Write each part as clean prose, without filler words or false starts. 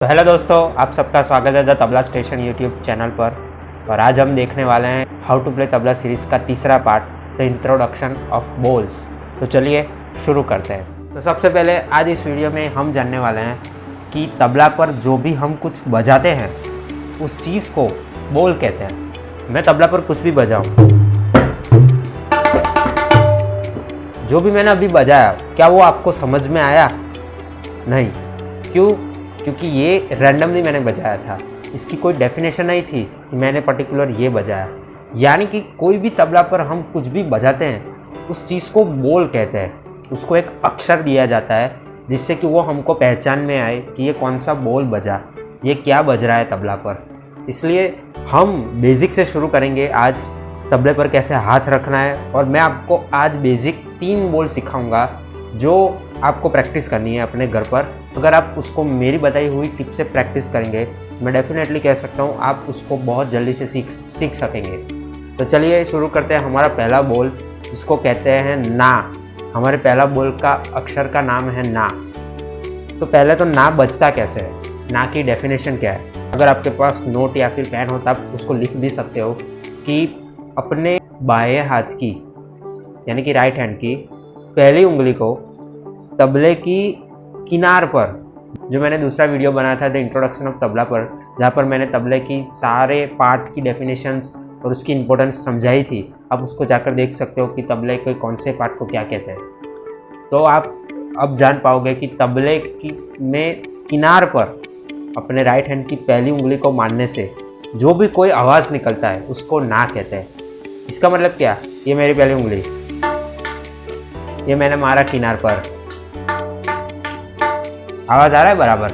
तो हेलो दोस्तों, आप सबका स्वागत है the tabla station YouTube channel पर। और आज हम देखने वाले हैं how to play tabla series का तीसरा part, the introduction of bols. तो चलिए शुरू करते हैं। तो सबसे पहले आज इस वीडियो में हम जानने वाले हैं कि तबला पर जो भी हम कुछ बजाते हैं उस चीज़ को बोल कहते हैं। मैं तबला पर कुछ भी बजाऊँ, जो भी मैंने अभी बजाया, क्या वो आपको समझ में आया? नहीं। क्यों? क्योंकि ये रैंडमली मैंने बजाया था, इसकी कोई डेफिनेशन नहीं थी कि मैंने पर्टिकुलर ये बजाया। यानी कि कोई भी तबला पर हम कुछ भी बजाते हैं उस चीज़ को बोल कहते हैं। उसको एक अक्षर दिया जाता है जिससे कि वो हमको पहचान में आए कि ये कौन सा बोल बजा, ये क्या बज रहा है तबला पर। इसलिए हम बेसिक से शुरू करेंगे आज, तबले पर कैसे हाथ रखना है। और मैं आपको आज बेसिक 3 बोल सिखाऊंगा जो आपको प्रैक्टिस करनी है अपने घर पर। अगर आप उसको मेरी बताई हुई टिप से प्रैक्टिस करेंगे, मैं डेफिनेटली कह सकता हूँ आप उसको बहुत जल्दी से सीख सकेंगे। तो चलिए शुरू करते हैं। हमारा पहला बोल, जिसको कहते हैं ना। हमारे पहला बोल का अक्षर का नाम है ना। तो पहले तो ना बजता कैसे है, ना की डेफिनेशन क्या है। अगर आपके पास नोट या फिर पेन हो तो आप उसको लिख भी सकते हो कि अपने बाएं हाथ की यानी कि राइट हैंड की पहली उंगली को तबले की किनार पर, जो मैंने दूसरा वीडियो बनाया था द इंट्रोडक्शन ऑफ तबला पर, जहाँ पर मैंने तबले की सारे पार्ट की डेफिनेशंस और उसकी इम्पोर्टेंस समझाई थी, आप उसको जाकर देख सकते हो कि तबले के कौन से पार्ट को क्या कहते हैं। तो आप अब जान पाओगे कि तबले की में किनार पर अपने राइट हैंड की पहली उंगली को मारने से जो भी कोई आवाज़ निकलता है उसको ना कहते हैं। इसका मतलब क्या? ये मेरी पहली उंगली, ये मैंने मारा किनार पर, आवाज़ आ रहा है बराबर।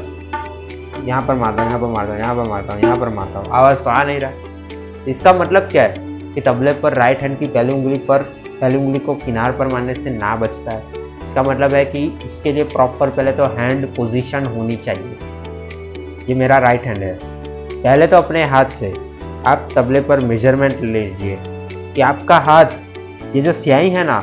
यहाँ पर मारता हूँ, यहाँ पर मारता हूँ, यहाँ पर मारता हूँ, यहाँ पर मारता हूँ, आवाज़ तो आ नहीं रहा। इसका मतलब क्या है कि तबले पर राइट हैंड की पहली उंगली को किनार पर मारने से ना बचता है। इसका मतलब है कि इसके लिए प्रॉपर पहले तो हैंड पोजीशन होनी चाहिए। ये मेरा राइट हैंड है। पहले तो अपने हाथ से आप तबले पर मेजरमेंट ले लीजिए कि आपका हाथ, ये जो स्याही है ना,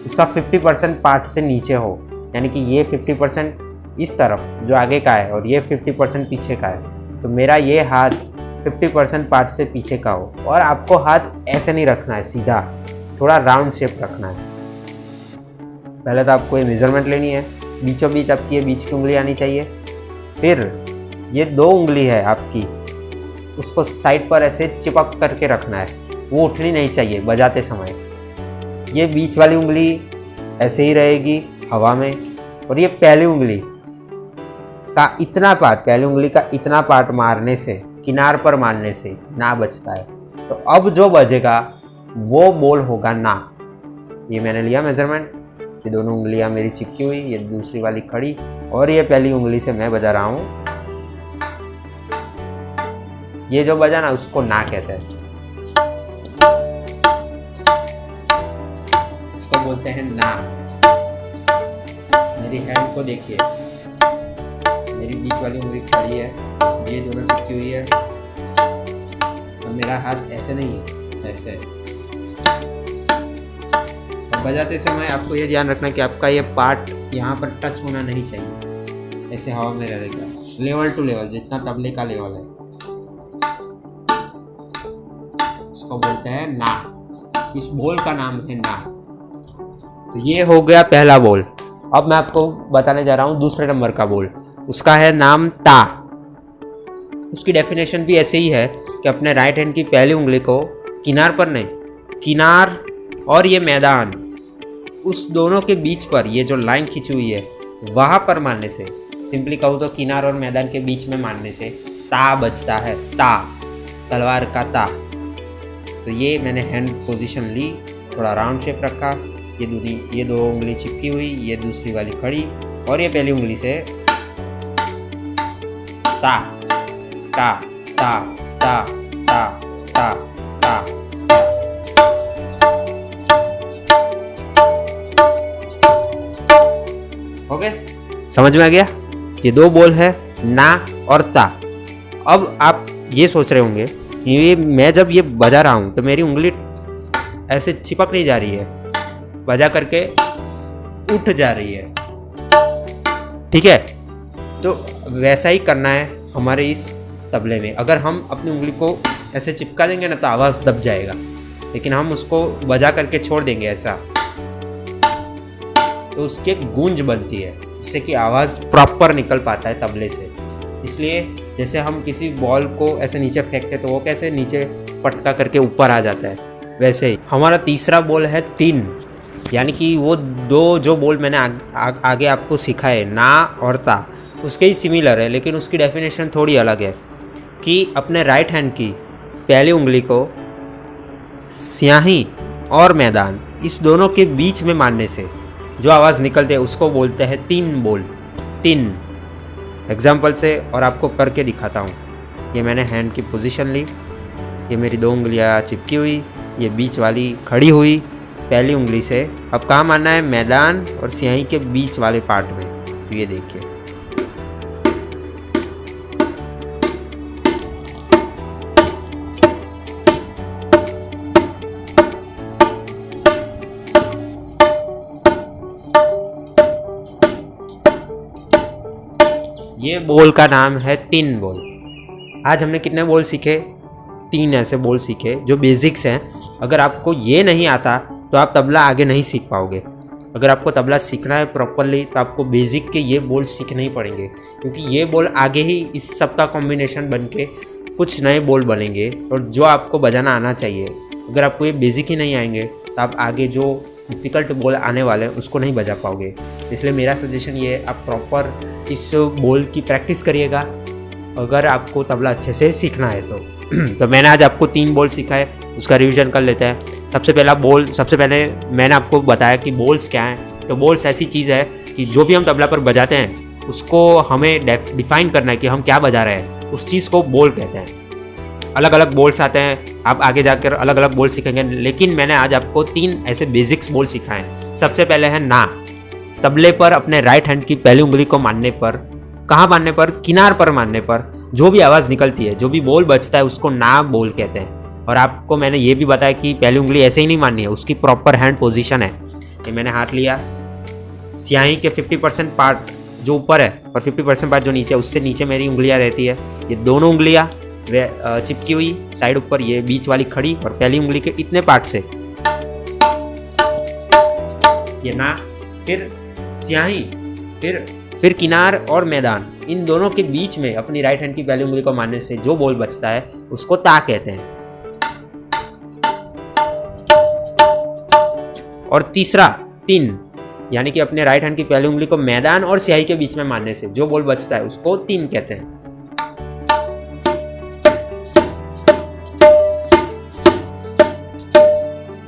उसका 50% पार्ट से नीचे हो। यानी कि ये 50% इस तरफ जो आगे का है और ये 50% पीछे का है। तो मेरा ये हाथ 50% पार्ट से पीछे का हो। और आपको हाथ ऐसे नहीं रखना है सीधा, थोड़ा राउंड शेप रखना है। पहले तो आपको ये मेजरमेंट लेनी है। बीचों बीच आपकी ये बीच की उंगली आनी चाहिए। फिर ये 2 उंगली है आपकी, उसको साइड पर ऐसे चिपक करके रखना है, वो उठनी नहीं चाहिए बजाते समय। ये बीच वाली उंगली ऐसे ही रहेगी हवा में। और ये पहली उंगली का इतना पार्ट, पहली उंगली का इतना पार्ट मारने से, किनार पर मारने से ना बचता है। तो अब जो बजेगा वो बोल होगा ना। ये मैंने लिया मेजरमेंट, ये दोनों उंगलियां मेरी चिपकी हुई, ये दूसरी वाली खड़ी, और ये पहली उंगली से मैं बजा रहा हूँ। ये जो बजा ना, उसको ना कहते हैं। इसको बोलते हैं ना। मेरी हैंड को देखिए, मेरी बीच वाली उंगली खड़ी है, ये दोनों चिपकी हुई है, और मेरा हाथ ऐसे नहीं है, ऐसे है। और बजाते समय आपको ये ध्यान रखना कि आपका ये पार्ट यहाँ पर टच होना नहीं चाहिए, ऐसे हवा में रहेगा, लेवल टू लेवल, जितना तबले का लेवल है। इसको बोलते हैं ना। इस बोल का नाम है ना। तो ये हो गया पहला बोल। अब मैं आपको बताने जा रहा हूँ दूसरे नंबर का बोल। उसका है नाम ता। उसकी डेफिनेशन भी ऐसे ही है कि अपने राइट हैंड की पहली उंगली को किनार पर नहीं, किनार और ये मैदान, उस दोनों के बीच पर ये जो लाइन खींची हुई है वहाँ पर मारने से, सिंपली कहूँ तो किनार और मैदान के बीच में मारने से ता बजता है। ता, तलवार का ता। तो ये मैंने हैंड पोजीशन ली, थोड़ा राउंड शेप रखा, ये 2 उंगली चिपकी हुई, ये दूसरी वाली खड़ी, और ये पहली उंगली से ता ता ता ता ता ता ता। ओके, समझ में आ गया? ये 2 बोल है, ना और ता। अब आप ये सोच रहे होंगे, ये मैं जब ये बजा रहा हूँ तो मेरी उंगली ऐसे चिपक नहीं जा रही है, बजा करके उठ जा रही है, ठीक है? तो वैसा ही करना है हमारे इस तबले में। अगर हम अपनी उंगली को ऐसे चिपका देंगे ना तो आवाज़ दब जाएगा, लेकिन हम उसको बजा करके छोड़ देंगे ऐसा, तो उसकी एक गूंज बनती है जिससे कि आवाज़ प्रॉपर निकल पाता है तबले से। इसलिए जैसे हम किसी बॉल को ऐसे नीचे फेंकते तो वो कैसे नीचे पटका करके ऊपर आ जाता है, वैसे ही हमारा तीसरा बोल है तीन, यानी कि वो दो जो बोल मैंने आगे आपको सिखाए ना और ता, उसके ही सिमिलर है, लेकिन उसकी डेफिनेशन थोड़ी अलग है कि अपने राइट हैंड की पहली उंगली को स्याही और मैदान इस दोनों के बीच में मारने से जो आवाज़ निकलती है उसको बोलते हैं तीन बोल, तीन। एग्जाम्पल से और आपको करके दिखाता हूँ। ये मैंने हैंड की पोजीशन ली, ये मेरी दो उंगलियाँ चिपकी हुई, ये बीच वाली खड़ी हुई पहली उंगली से। अब कहाँ मारना है? मैदान और स्याही के बीच वाले पार्ट में। तो ये देखिए, ये बोल का नाम है तीन बोल। आज हमने कितने बोल सीखे? तीन ऐसे बोल सीखे जो बेसिक्स हैं। अगर आपको ये नहीं आता तो आप तबला आगे नहीं सीख पाओगे। अगर आपको तबला सीखना है प्रॉपरली तो आपको बेसिक के ये बोल सीखने ही पड़ेंगे, क्योंकि ये बोल आगे ही इस सब का कॉम्बिनेशन बन के कुछ नए बोल बनेंगे और जो आपको बजाना आना चाहिए। अगर आपको ये बेसिक ही नहीं आएंगे तो आप आगे जो डिफ़िकल्ट बोल आने वाले हैं उसको नहीं बजा पाओगे। इसलिए मेरा सजेशन ये है, आप प्रॉपर इस बोल की प्रैक्टिस करिएगा अगर आपको तबला अच्छे से सीखना है तो। तो मैंने आज आपको तीन बोल सिखाए, उसका रिवीजन कर लेते हैं। सबसे पहले मैंने आपको बताया कि बोल्स क्या हैं। तो बोल्स ऐसी चीज़ है कि जो भी हम तबला पर बजाते हैं उसको हमें डिफाइन करना है कि हम क्या बजा रहे हैं, उस चीज़ को बोल कहते हैं। अलग अलग बोल्स आते हैं, आप आगे जाकर अलग अलग बोल सीखेंगे, लेकिन मैंने आज आपको तीन ऐसे बेसिक्स बोल सिखाए हैं। सबसे पहले है ना। तबले पर अपने राइट हैंड की पहली उंगली को मारने पर, कहाँ मारने पर? किनार पर मारने पर जो भी आवाज़ निकलती है, जो भी बोल बजता है उसको ना बोल कहते हैं। और आपको मैंने ये भी बताया कि पहली उंगली ऐसे ही नहीं मारनी है, उसकी प्रॉपर हैंड पोजीशन है। ये मैंने हाथ लिया, स्याही के 50% पार्ट जो ऊपर है और 50% पार्ट जो नीचे है, उससे नीचे मेरी उंगलियाँ रहती है। ये दोनों उंगलियाँ वे चिपकी हुई साइड ऊपर, ये बीच वाली खड़ी, और पहली उंगली के इतने पार्ट से ये ना, फिर स्याही, फिर किनार और मैदान, इन दोनों के बीच में अपनी राइट हैंड की पहली उंगली को मारने से जो बोल बचता है उसको ता कहते हैं। और तीसरा तीन, यानी कि अपने राइट हैंड की पहली उंगली को मैदान और स्याही के बीच में मारने से जो बोल बचता है उसको तीन कहते हैं।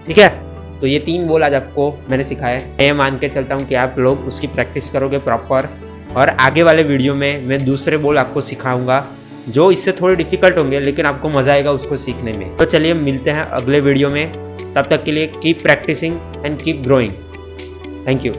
ठीक है, तो ये तीन बोल आज आपको मैंने सिखाया। मैं मान के चलता हूँ कि आप लोग उसकी प्रैक्टिस करोगे प्रॉपर, और आगे वाले वीडियो में मैं दूसरे बोल आपको सिखाऊंगा जो इससे थोड़े डिफिकल्ट होंगे, लेकिन आपको मज़ा आएगा उसको सीखने में। तो चलिए मिलते हैं अगले वीडियो में, तब तक के लिए keep practising and keep growing. Thank you.